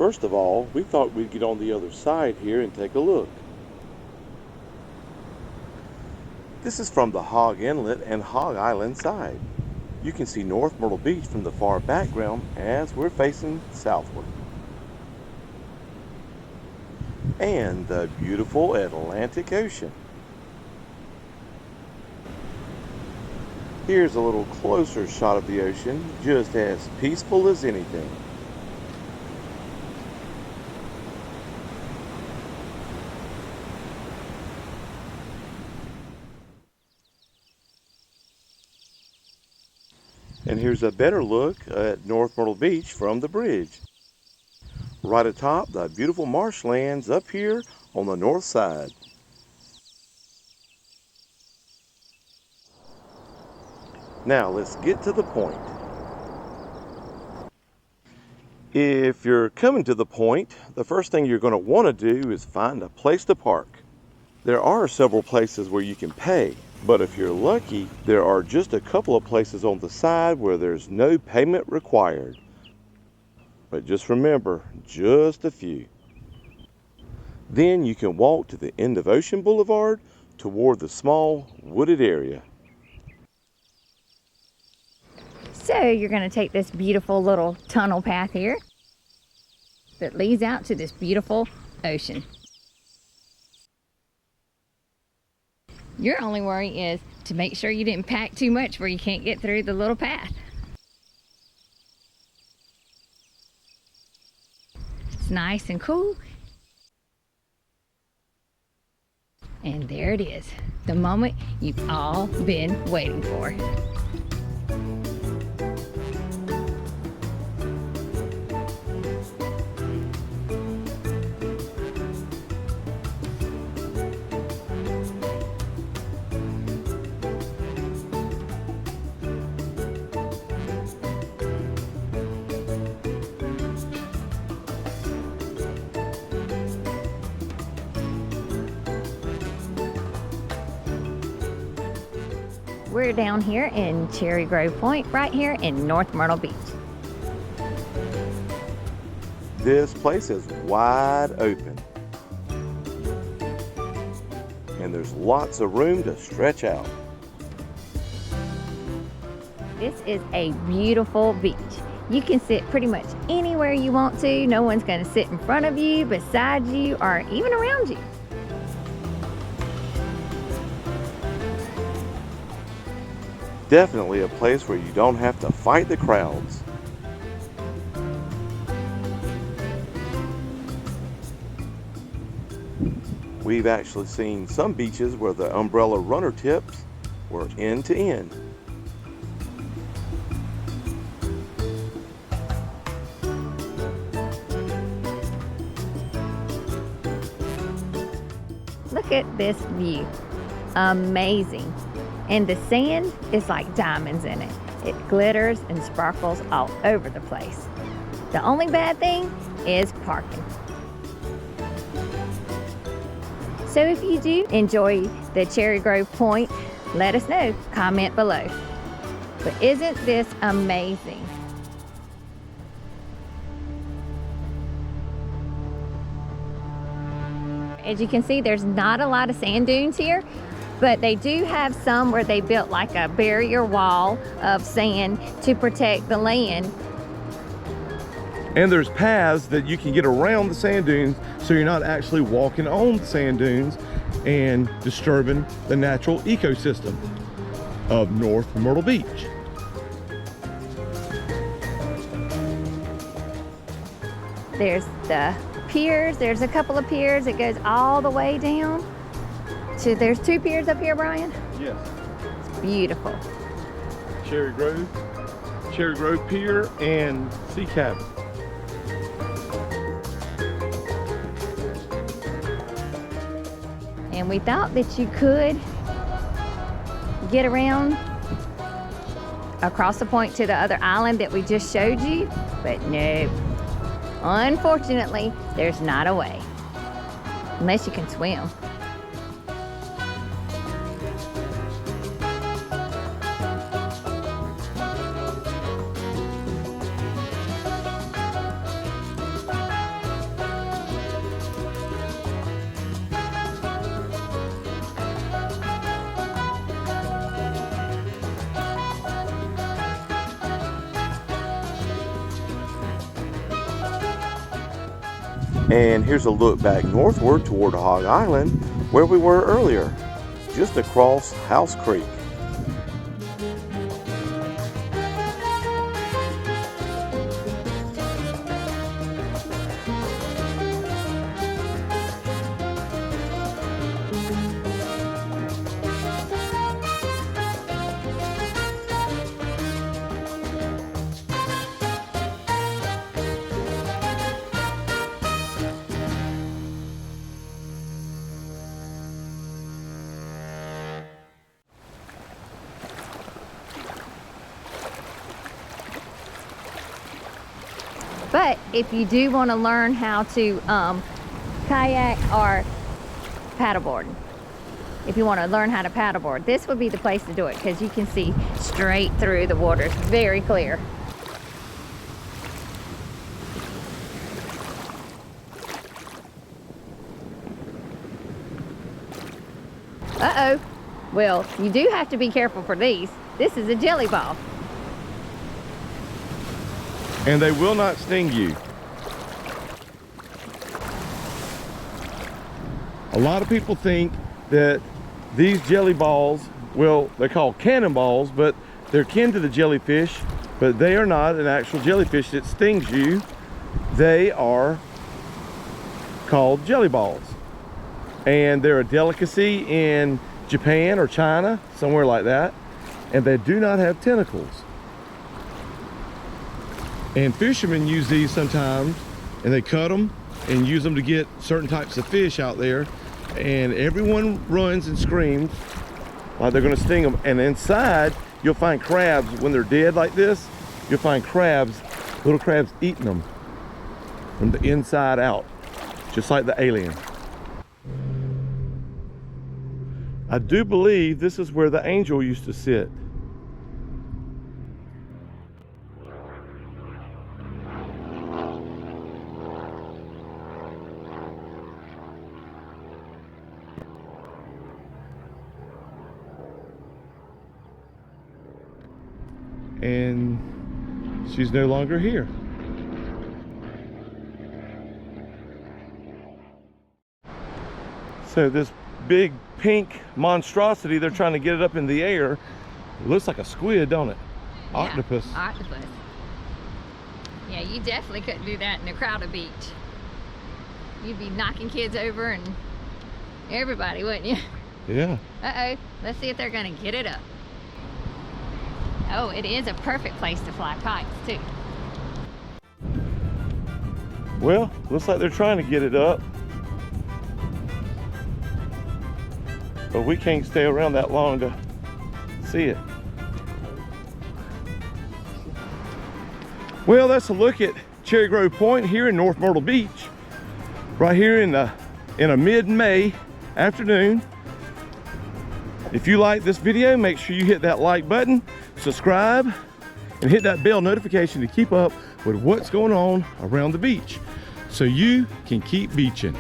First of all, we thought we'd get on the other side here and take a look. This is from the Hog Inlet and Hog Island side. You can see North Myrtle Beach from the far background as we're facing southward. And the beautiful Atlantic Ocean. Here's a little closer shot of the ocean, just as peaceful as anything. And here's a better look at North Myrtle Beach from the bridge. Right atop the beautiful marshlands up here on the north side. Now let's get to the point. If you're coming to the point, the first thing you're going to want to do is find a place to park. There are several places where you can pay, but if you're lucky, there are just a couple of places on the side where there's no payment required. But just remember, just a few. Then you can walk to the end of Ocean Boulevard toward the small wooded area. So you're going to take this beautiful little tunnel path here that leads out to this beautiful ocean. Your only worry is to make sure you didn't pack too much where you can't get through the little path. It's nice and cool. And there it is, the moment you've all been waiting for. We're down here in Cherry Grove Point, right here in North Myrtle Beach. This place is wide open. And there's lots of room to stretch out. This is a beautiful beach. You can sit pretty much anywhere you want to. No one's going to sit in front of you, beside you, or even around you. Definitely a place where you don't have to fight the crowds. We've actually seen some beaches where the umbrella runner tips were end to end. Look at this view. Amazing. And the sand is like diamonds in it. It glitters and sparkles all over the place. The only bad thing is parking. So if you do enjoy the Cherry Grove Point, let us know. Comment below. But isn't this amazing? As you can see, there's not a lot of sand dunes here, but they do have some where they built like a barrier wall of sand to protect the land. And there's paths that you can get around the sand dunes so you're not actually walking on the sand dunes and disturbing the natural ecosystem of North Myrtle Beach. There's the piers. There's a couple of piers that goes all the way down. So there's two piers up here, Brian? Yes. It's beautiful. Cherry Grove Pier and Sea Cabin. And we thought that you could get around across the point to the other island that we just showed you, but no. Unfortunately, there's not a way, unless you can swim. And here's a look back northward toward Hog Island, where we were earlier, just across House Creek. But if you do want to learn how to kayak or paddleboard, if you want to learn how to paddleboard, this would be the place to do it because you can see straight through the water. It's very clear. Uh-oh. Well, you do have to be careful for these. This is a jelly ball. And they will not sting you. A lot of people think that these jelly balls, well, they're called Canon Balls, but they're kin to the jellyfish, but they are not an actual jellyfish that stings you. They are called jelly balls. And they're a delicacy in Japan or China, somewhere like that. And they do not have tentacles. And fishermen use these sometimes, and they cut them and use them to get certain types of fish out there. And everyone runs and screams like they're gonna sting them. And inside, you'll find crabs. When they're dead like this, you'll find crabs, little crabs eating them from the inside out, just like the alien. I do believe this is where the angel used to sit. And she's no longer here. So this big pink monstrosity, they're trying to get it up in the air. It looks like a squid, don't it? Yeah, Octopus. Octopus. Yeah, you definitely couldn't do that in a crowded beach. You'd be knocking kids over and everybody, wouldn't you? Yeah. Uh-oh. Let's see if they're gonna get it up. Oh, it is a perfect place to fly kites too. Well, looks like they're trying to get it up. But we can't stay around that long to see it. Well, that's a look at Cherry Grove Point here in North Myrtle Beach. Right here in a mid-May afternoon. If you like this video, make sure you hit that like button, subscribe, and hit that bell notification to keep up with what's going on around the beach so you can keep beaching.